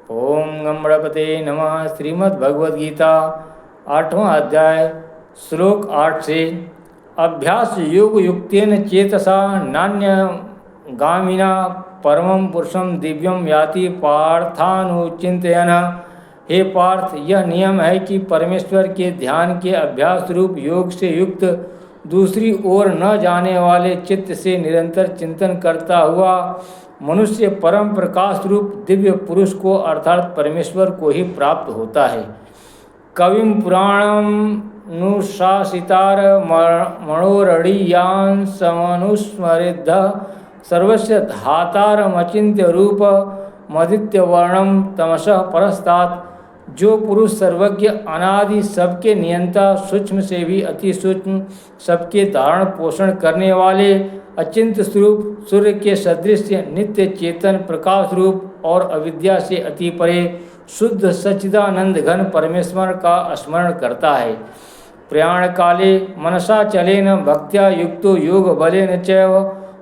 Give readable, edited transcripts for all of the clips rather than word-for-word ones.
ओम गम गणपते नमः। श्रीमद्भगवद्गीता 8वां अध्याय श्लोक 8 से। अभ्यास योग युक्तेन चेतसा नान्यगामिना परमं पुरुषं दिव्यं याति पार्थानुचिन्तयन्। हे पार्थ, यह नियम है कि परमेश्वर के ध्यान के अभ्यास रूप योग से युक्त दूसरी ओर न जाने वाले चित्त से निरंतर चिंतन करता हुआ मनुष्य परम प्रकाश रूप दिव्य पुरुष को अर्थात परमेश्वर को ही प्राप्त होता है। कविं पुराणम नुशासितार मनोरणीयान समनुस्मृद्ध सर्वस्य धातारमचिन्त्य रूप मदित्य वर्णम तमसः परस्तात्। जो पुरुष सर्वज्ञ अनादि सबके नियंता सूक्ष्म से भी अति सूक्ष्म सबके धारण पोषण करने वाले अचिंत्य स्वरूप सूर्य के सदृश नित्य चेतन प्रकाश रूप और अविद्या से अति परे शुद्ध सच्चिदानंद घन परमेश्वर का स्मरण करता है। प्रयाण काले मनसा चलेन भक्त्या युक्तो योग बलेन चैव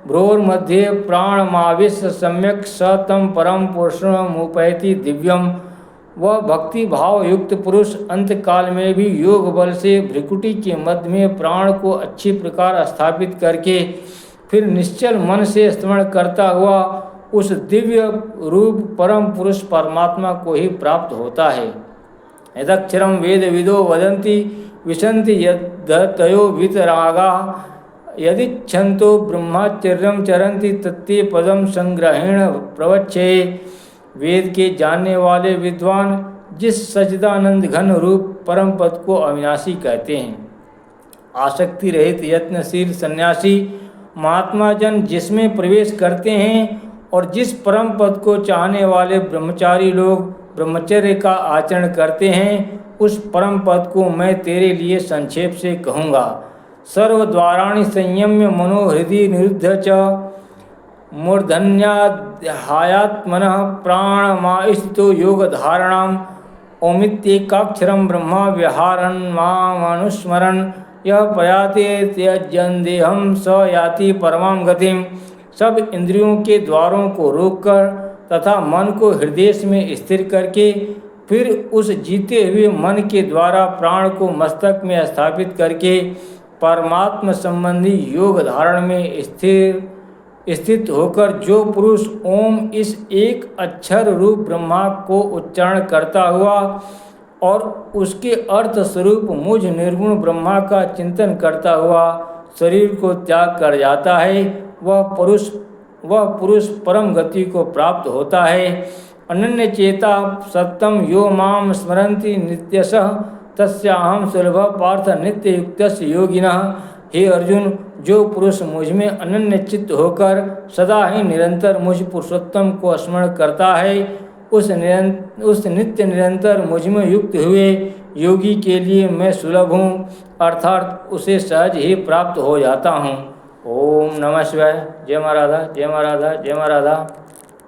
भ्रोर्मध्ये प्राणमावेश्य सम्यक स तम परम पुरुषमुपैति दिव्यम। वह भक्ति भाव युक्त पुरुष अंतकाल में भी योग बल से भ्रिकुटी के मध्य में प्राण को अच्छी प्रकार स्थापित करके फिर निश्चल मन से स्मरण करता हुआ उस दिव्य रूप परम पुरुष परमात्मा को ही प्राप्त होता है। यदक्षरम वेद विदो वदन्ति विशन्ति यद्तयो वितरागा यदिच्छन्तो ब्रह्मचर्यं चरन्ति तत्ते पदम संग्रहेण प्रवच्छे। वेद के जानने वाले विद्वान जिस सच्चिदानंद घन रूप परम पद को अविनाशी कहते हैं, आसक्ति रहित यत्नशील सन्यासी महात्मा जन जिसमें प्रवेश करते हैं और जिस परम पद को चाहने वाले ब्रह्मचारी लोग ब्रह्मचर्य का आचरण करते हैं, उस परम पद को मैं तेरे लिए संक्षेप से कहूँगा। सर्वद्वाराणि संयम्य मनोहृदि निरुद्ध च मूर्धन्याध्यात्मनः प्राणमास्थितो योगधारणाम् ओमित्येकाक्षरं ब्रह्म विहारन् मामनुस्मरन् यह प्रयाते त्यजन् देहं स याति परमां गतिम्। सब इंद्रियों के द्वारों को रोककर तथा मन को हृदय में स्थिर करके फिर उस जीते हुए मन के द्वारा प्राण को मस्तक में स्थापित करके परमात्मा संबंधी योग धारण में स्थित होकर जो पुरुष ओम इस एक अक्षर रूप ब्रह्मा को उच्चारण करता हुआ और उसके अर्थ स्वरूप मुझ निर्गुण ब्रह्मा का चिंतन करता हुआ शरीर को त्याग कर जाता है, वह पुरुष परम गति को प्राप्त होता है। अनन्य चेता सत्यम यो माम स्मरन्ति नित्यशः तस्याहं सुलभ पार्थ नित्य युक्तस्य योगिनः। हे अर्जुन, जो पुरुष मुझ में अनन्य चित्त होकर सदा ही निरंतर मुझ पुरुषोत्तम को स्मरण करता है, उस नित्य निरंतर मुझ में युक्त हुए योगी के लिए मैं सुलभ हूँ, अर्थात उसे सहज ही प्राप्त हो जाता हूँ। ओम नमः शिवाय। जय मां राधा, जय मां राधा, जय मां राधा।